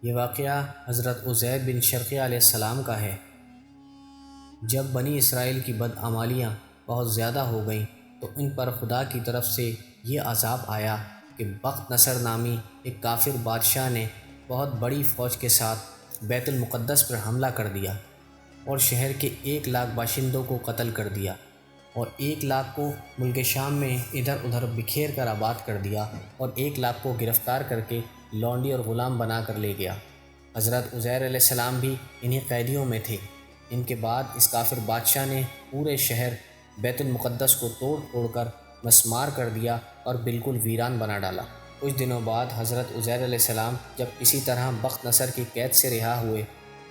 یہ واقعہ حضرت عزیر بن شرقیہ علیہ السلام کا ہے۔ جب بنی اسرائیل کی بدعمالیاں بہت زیادہ ہو گئیں تو ان پر خدا کی طرف سے یہ عذاب آیا کہ بخت نصر نامی ایک کافر بادشاہ نے بہت بڑی فوج کے ساتھ بیت المقدس پر حملہ کر دیا اور شہر کے 1,00,000 باشندوں کو قتل کر دیا اور 1,00,000 کو ملک شام میں ادھر ادھر بکھیر کر آباد کر دیا اور 1,00,000 کو گرفتار کر کے لونڈی اور غلام بنا کر لے گیا۔ حضرت عزیر علیہ السلام بھی انہی قیدیوں میں تھے۔ ان کے بعد اس کافر بادشاہ نے پورے شہر بیت المقدس کو توڑ پھوڑ کر مسمار کر دیا اور بالکل ویران بنا ڈالا۔ کچھ دنوں بعد حضرت عزیر علیہ السلام جب کسی طرح بخت نصر کی قید سے رہا ہوئے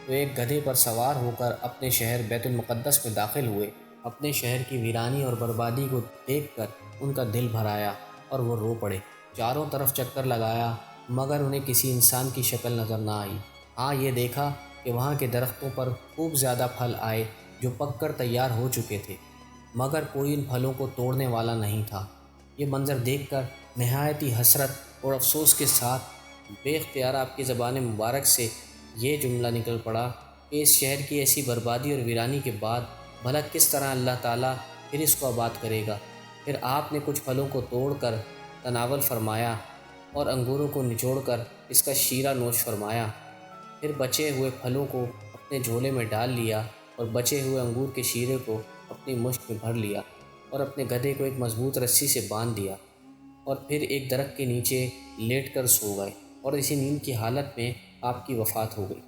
تو ایک گدھے پر سوار ہو کر اپنے شہر بیت المقدس میں داخل ہوئے۔ اپنے شہر کی ویرانی اور بربادی کو دیکھ کر ان کا دل بھر آیا اور وہ رو پڑے۔ چاروں طرف چکر لگایا مگر انہیں کسی انسان کی شکل نظر نہ آئی۔ ہاں یہ دیکھا کہ وہاں کے درختوں پر خوب زیادہ پھل آئے جو پک کر تیار ہو چکے تھے، مگر کوئی ان پھلوں کو توڑنے والا نہیں تھا۔ یہ منظر دیکھ کر نہایت ہی حسرت اور افسوس کے ساتھ بے اختیار آپ کی زبان مبارک سے یہ جملہ نکل پڑا کہ اس شہر کی ایسی بربادی اور ویرانی کے بعد بھلا کس طرح اللہ تعالیٰ پھر اس کو آباد کرے گا۔ پھر آپ نے کچھ پھلوں کو توڑ کر تناول فرمایا اور انگوروں کو نچوڑ کر اس کا شیرہ نوش فرمایا۔ پھر بچے ہوئے پھلوں کو اپنے جھولے میں ڈال لیا اور بچے ہوئے انگور کے شیرے کو اپنی مشت میں بھر لیا اور اپنے گدھے کو ایک مضبوط رسی سے باندھ دیا اور پھر ایک درخت کے نیچے لیٹ کر سو گئے اور اسی نیند کی حالت میں آپ کی وفات ہو گئی۔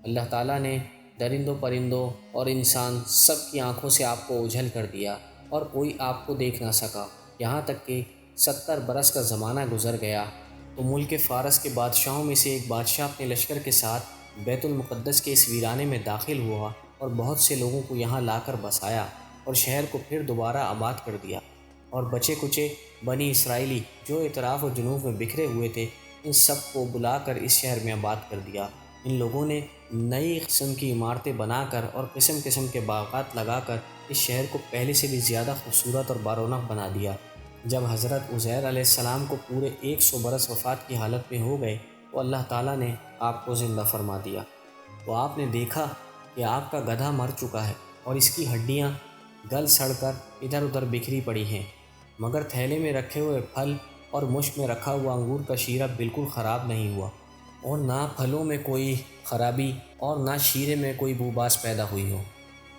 اللہ تعالیٰ نے درندوں پرندوں اور انسان سب کی آنکھوں سے آپ کو اوجھل کر دیا اور کوئی آپ کو دیکھ نہ سکا، یہاں تک کہ 70 برس کا زمانہ گزر گیا تو ملک فارس کے بادشاہوں میں سے ایک بادشاہ اپنے لشکر کے ساتھ بیت المقدس کے اس ویرانے میں داخل ہوا اور بہت سے لوگوں کو یہاں لا کر بسایا اور شہر کو پھر دوبارہ آباد کر دیا، اور بچے کچے بنی اسرائیلی جو اطراف و جنوب میں بکھرے ہوئے تھے ان سب کو بلا کر اس شہر میں آباد کر دیا۔ ان لوگوں نے نئی قسم کی عمارتیں بنا کر اور قسم قسم کے باغات لگا کر اس شہر کو پہلے سے بھی زیادہ خوبصورت اور بارونق بنا دیا۔ جب حضرت عزیر علیہ السلام کو پورے 100 برس وفات کی حالت میں ہو گئے تو اللہ تعالیٰ نے آپ کو زندہ فرما دیا۔ تو آپ نے دیکھا کہ آپ کا گدھا مر چکا ہے اور اس کی ہڈیاں گل سڑ کر ادھر ادھر بکھری پڑی ہیں، مگر تھیلے میں رکھے ہوئے پھل اور مشت میں رکھا ہوا انگور کا شیرہ بالکل خراب نہیں ہوا، اور نہ پھلوں میں کوئی خرابی اور نہ شیرے میں کوئی بوباس پیدا ہوئی ہو۔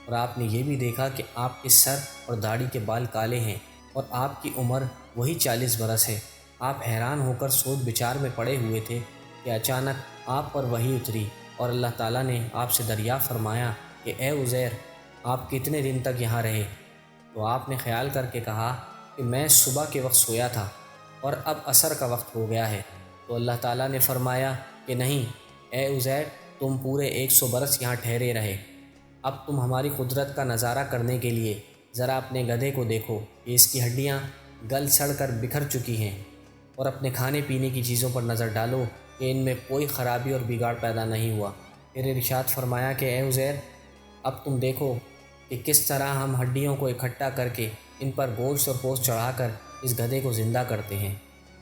اور آپ نے یہ بھی دیکھا کہ آپ کے سر اور داڑھی کے بال کالے ہیں اور آپ کی عمر وہی 40 برس ہے۔ آپ حیران ہو کر سوچ بچار میں پڑے ہوئے تھے کہ اچانک آپ پر وحی اتری اور اللہ تعالیٰ نے آپ سے دریافت فرمایا کہ اے عزیر، آپ کتنے دن تک یہاں رہے؟ تو آپ نے خیال کر کے کہا کہ میں صبح کے وقت سویا تھا اور اب عصر کا وقت ہو گیا ہے۔ تو اللہ تعالیٰ نے فرمایا کہ نہیں اے عزیر، تم پورے 100 برس یہاں ٹھہرے رہے۔ اب تم ہماری قدرت کا نظارہ کرنے کے لیے ذرا اپنے گدھے کو دیکھو کہ اس کی ہڈیاں گل سڑ کر بکھر چکی ہیں، اور اپنے کھانے پینے کی چیزوں پر نظر ڈالو کہ ان میں کوئی خرابی اور بگاڑ پیدا نہیں ہوا۔ پھر ارشاد فرمایا کہ اے عزیر، اب تم دیکھو کہ کس طرح ہم ہڈیوں کو اکٹھا کر کے ان پر گوشت اور پوست چڑھا کر اس گدھے کو زندہ کرتے ہیں۔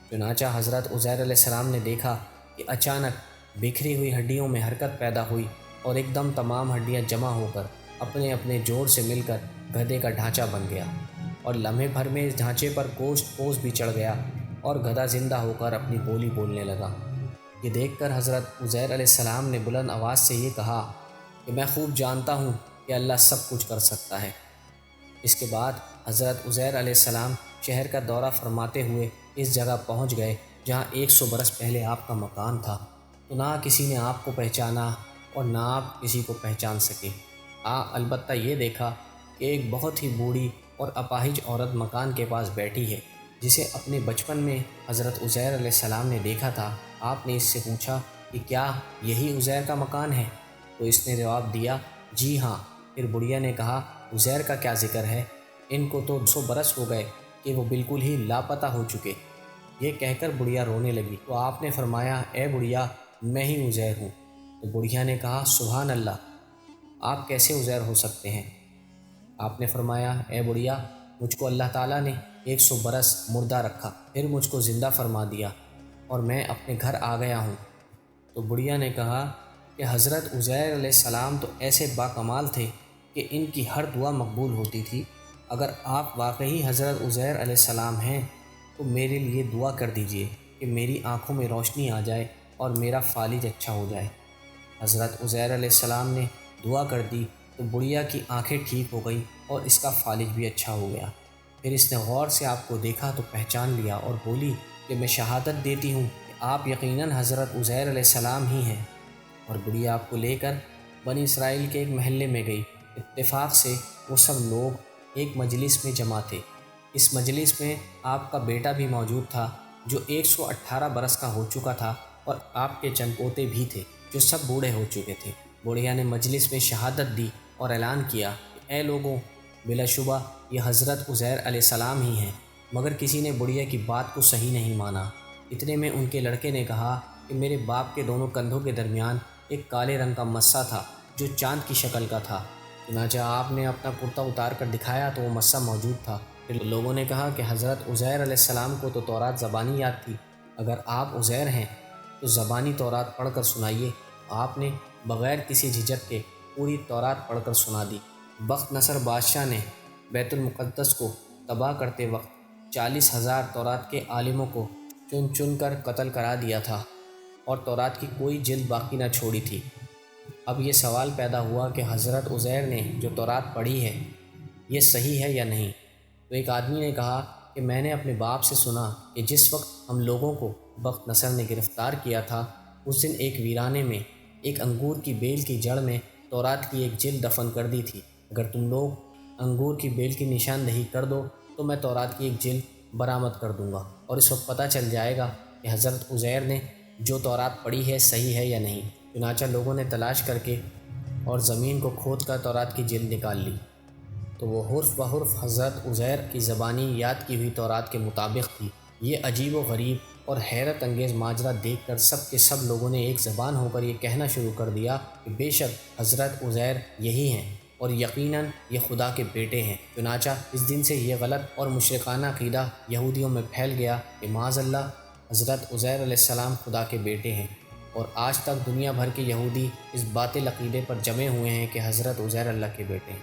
چنانچہ حضرت عزیر علیہ السلام نے دیکھا کہ اچانک بکھری ہوئی ہڈیوں میں حرکت پیدا ہوئی اور ایک دم تمام ہڈیاں جمع ہو کر اپنے اپنے جوڑ سے مل کر گدھے کا ڈھانچہ بن گیا، اور لمحے بھر میں اس ڈھانچے پر گوشت پوست بھی چڑھ گیا اور گدھا زندہ ہو کر اپنی بولی بولنے لگا۔ یہ دیکھ کر حضرت عزیر علیہ السلام نے بلند آواز سے یہ کہا کہ میں خوب جانتا ہوں کہ اللہ سب کچھ کر سکتا ہے۔ اس کے بعد حضرت عزیر علیہ السلام شہر کا دورہ فرماتے ہوئے اس جگہ پہنچ گئے جہاں 100 برس پہلے آپ کا مکان تھا، تو نہ کسی نے آپ کو پہچانا اور نہ آپ کسی کو پہچان سکے۔ البتہ یہ دیکھا کہ ایک بہت ہی بوڑھی اور اپاہج عورت مکان کے پاس بیٹھی ہے جسے اپنے بچپن میں حضرت عزیر علیہ السلام نے دیکھا تھا۔ آپ نے اس سے پوچھا کہ کیا یہی عزیر کا مکان ہے؟ تو اس نے جواب دیا جی ہاں۔ پھر بڑھیا نے کہا عزیر کا کیا ذکر ہے، ان کو تو 100 برس ہو گئے کہ وہ بالکل ہی لاپتہ ہو چکے۔ یہ کہہ کر بڑھیا رونے لگی تو آپ نے فرمایا اے بڑھیا، میں ہی عزیر ہوں۔ تو بڑھیا نے کہا سبحان اللہ، آپ کیسے عزیر ہو سکتے ہیں؟ آپ نے فرمایا اے بڑھیا، مجھ کو اللہ تعالیٰ نے 100 برس مردہ رکھا، پھر مجھ کو زندہ فرما دیا اور میں اپنے گھر آ گیا ہوں۔ تو بڑھیا نے کہا کہ حضرت عزیر علیہ السلام تو ایسے باکمال تھے کہ ان کی ہر دعا مقبول ہوتی تھی۔ اگر آپ واقعی حضرت عزیر علیہ السلام ہیں تو میرے لیے دعا کر دیجئے کہ میری آنکھوں میں روشنی آ جائے اور میرا فالج اچھا ہو جائے۔ حضرت عزیر علیہ السلام نے دعا کر دی تو بڑھیا کی آنکھیں ٹھیک ہو گئیں اور اس کا فالج بھی اچھا ہو گیا۔ پھر اس نے غور سے آپ کو دیکھا تو پہچان لیا اور بولی کہ میں شہادت دیتی ہوں کہ آپ یقیناً حضرت عزیر علیہ السلام ہی ہیں۔ اور بڑھیا آپ کو لے کر بنی اسرائیل کے ایک محلے میں گئی۔ اتفاق سے وہ سب لوگ ایک مجلس میں جمع تھے۔ اس مجلس میں آپ کا بیٹا بھی موجود تھا جو 118 برس کا ہو چکا تھا، اور آپ کے چند پوتے بھی تھے جو سب بوڑھے ہو چکے تھے۔ بڑھیا نے مجلس میں شہادت دی اور اعلان کیا کہ اے لوگوں، بلا شبہ یہ حضرت عزیر علیہ السلام ہی ہیں۔ مگر کسی نے بڑھیا کی بات کو صحیح نہیں مانا۔ اتنے میں ان کے لڑکے نے کہا کہ میرے باپ کے دونوں کندھوں کے درمیان ایک کالے رنگ کا مسا تھا جو چاند کی شکل کا تھا۔ چنانچہ آپ نے اپنا کرتا اتار کر دکھایا تو وہ مسا موجود تھا۔ پھر لوگوں نے کہا کہ حضرت عزیر علیہ السلام کو تو تورات زبانی یاد تھی، اگر آپ عزیر ہیں تو زبانی تورات پڑھ کر سنائیے۔ آپ نے بغیر کسی جھجک کے پوری تورات پڑھ کر سنا دی۔ بخت نصر بادشاہ نے بیت المقدس کو تباہ کرتے وقت 40,000 تورات کے عالموں کو چن چن کر قتل کرا دیا تھا اور تورات کی کوئی جلد باقی نہ چھوڑی تھی۔ اب یہ سوال پیدا ہوا کہ حضرت عزیر نے جو تورات پڑھی ہے یہ صحیح ہے یا نہیں؟ تو ایک آدمی نے کہا کہ میں نے اپنے باپ سے سنا کہ جس وقت ہم لوگوں کو بخت نصر نے گرفتار کیا تھا اس دن ایک ویرانے میں ایک انگور کی بیل کی جڑ میں تورات کی ایک جلد دفن کر دی تھی۔ اگر تم لوگ انگور کی بیل کی نشاندہی کر دو تو میں تورات کی ایک جلد برآمد کر دوں گا، اور اس وقت پتہ چل جائے گا کہ حضرت عزیر نے جو تورات پڑھی ہے صحیح ہے یا نہیں۔ چنانچہ لوگوں نے تلاش کر کے اور زمین کو کھود کر تورات کی جلد نکال لی تو وہ حرف بحرف حضرت عزیر کی زبانی یاد کی ہوئی تورات کے مطابق تھی۔ یہ عجیب و غریب اور حیرت انگیز ماجرا دیکھ کر سب کے سب لوگوں نے ایک زبان ہو کر یہ کہنا شروع کر دیا کہ بے شک حضرت عزیر یہی ہیں اور یقیناً یہ خدا کے بیٹے ہیں۔ چنانچہ اس دن سے یہ غلط اور مشرکانہ عقیدہ یہودیوں میں پھیل گیا کہ معاذ اللہ حضرت عزیر علیہ السلام خدا کے بیٹے ہیں، اور آج تک دنیا بھر کے یہودی اس باطل عقیدے پر جمے ہوئے ہیں کہ حضرت عزیر اللہ کے بیٹے ہیں۔